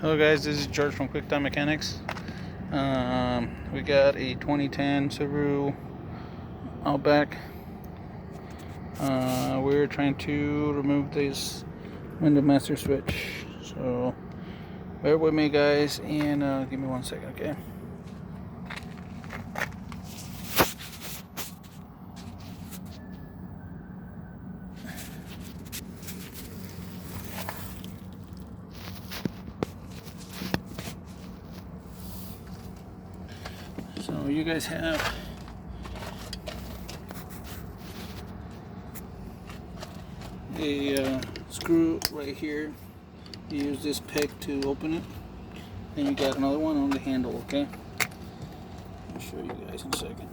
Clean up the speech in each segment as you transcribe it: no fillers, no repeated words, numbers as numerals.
Hello guys, this is George from Quick Time Mechanics. We got a 2010 Subaru Outback. We're trying to remove this window master switch. So bear with me guys and give me 1 second, okay? So you guys have a screw right here. You use this peg to open it, and you got another one on the handle, okay? I'll show you guys in a second.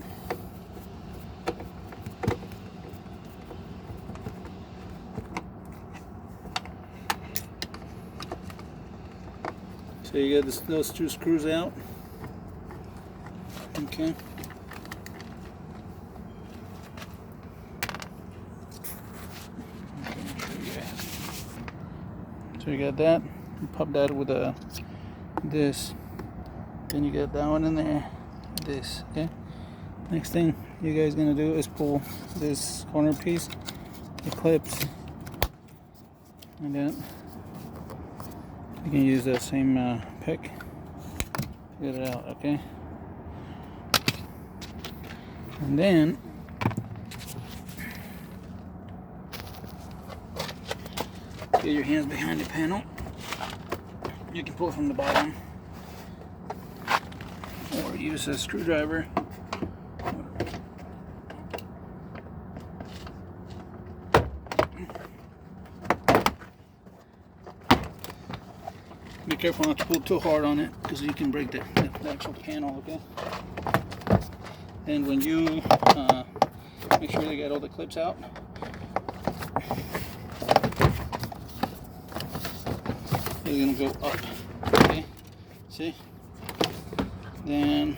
So you got those two screws out, okay? So you got that, you pop that with this, then you get that one in there, this, okay? Next thing you guys gonna do is pull this corner piece, the clips, and then you can use that same pick to get it out, okay? And then get your hands behind the panel. You can pull it from the bottom or use a screwdriver. Be careful not to pull too hard on it because you can break the actual panel, okay? And when you make sure they get all the clips out, it's gonna go up, okay? See? Then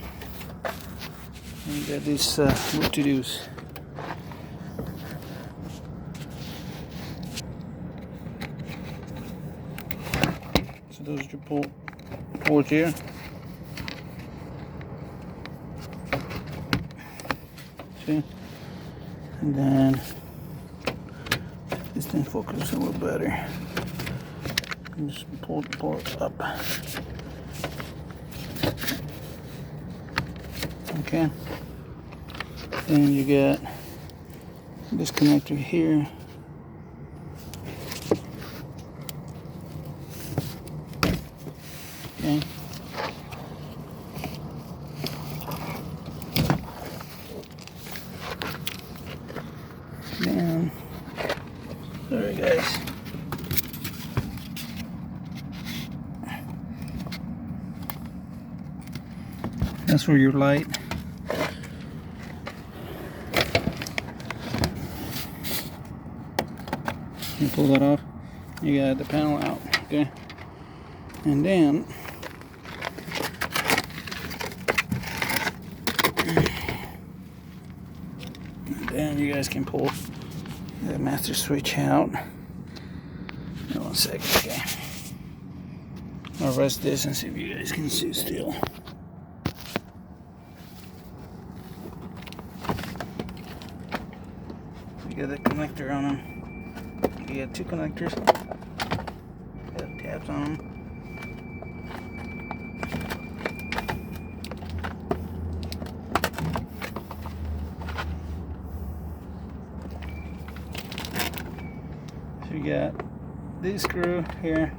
you got this what to do's. So those are your pulls here. See? And then this thing focuses a little better. And just pull it up. Okay. Then you get this connector here. Okay. Then, sorry guys. That's for your light. You pull that off, you got the panel out, okay? And then you guys can pull the master switch out. 1 second, okay? I'll rest this and see if you guys can see still. You got the connector on them. You got two connectors. Got tabs on them. So you got this screw here.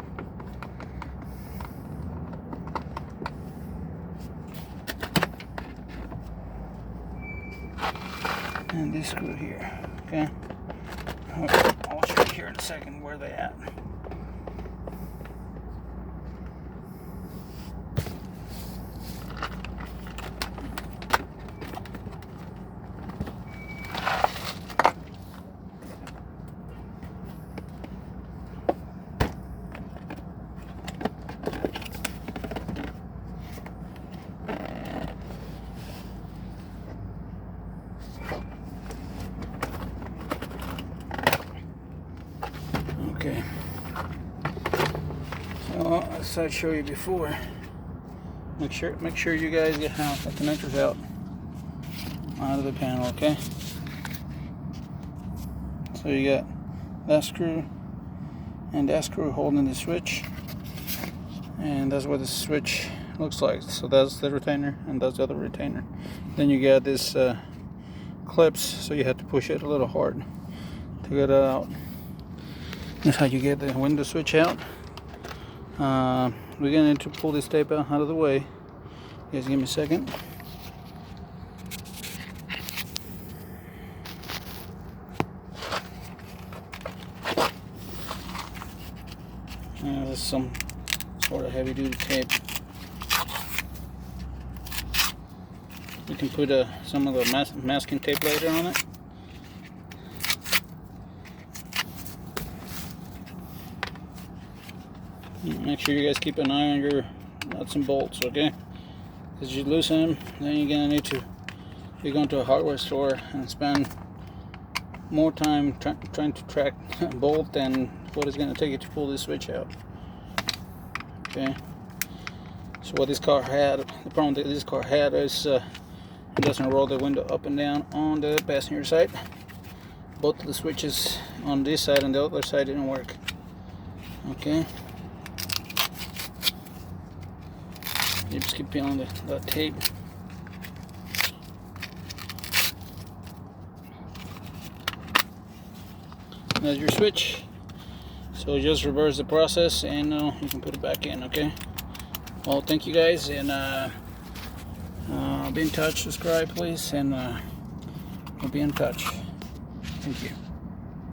And this screw here, okay? I'll show you here in a second where they at. Okay. Well, as I showed you before, make sure you guys get the connectors out of the panel, okay? So you got that screw and that screw holding the switch, and that's what the switch looks like. So that's the retainer and that's the other retainer. Then you got this clips, so you have to push it a little hard to get it out. That's how you get the window switch out. We're gonna need to pull this tape out of the way. You guys give me a second. This is some sort of heavy duty tape. You can put some of the masking tape later on it. Make sure you guys keep an eye on your nuts and bolts, okay? Because you loosen them, then you're gonna need to go to a hardware store and spend more time trying to track a bolt than what it's gonna take you to pull this switch out. Okay. So what this car had, the problem that this car had is it doesn't roll the window up and down on the passenger side. Both of the switches on this side and the other side didn't work. Okay. You just keep peeling that tape. There's your switch. So just reverse the process and you can put it back in, okay? Well, thank you guys, and be in touch. Subscribe, please, and we'll be in touch. Thank you.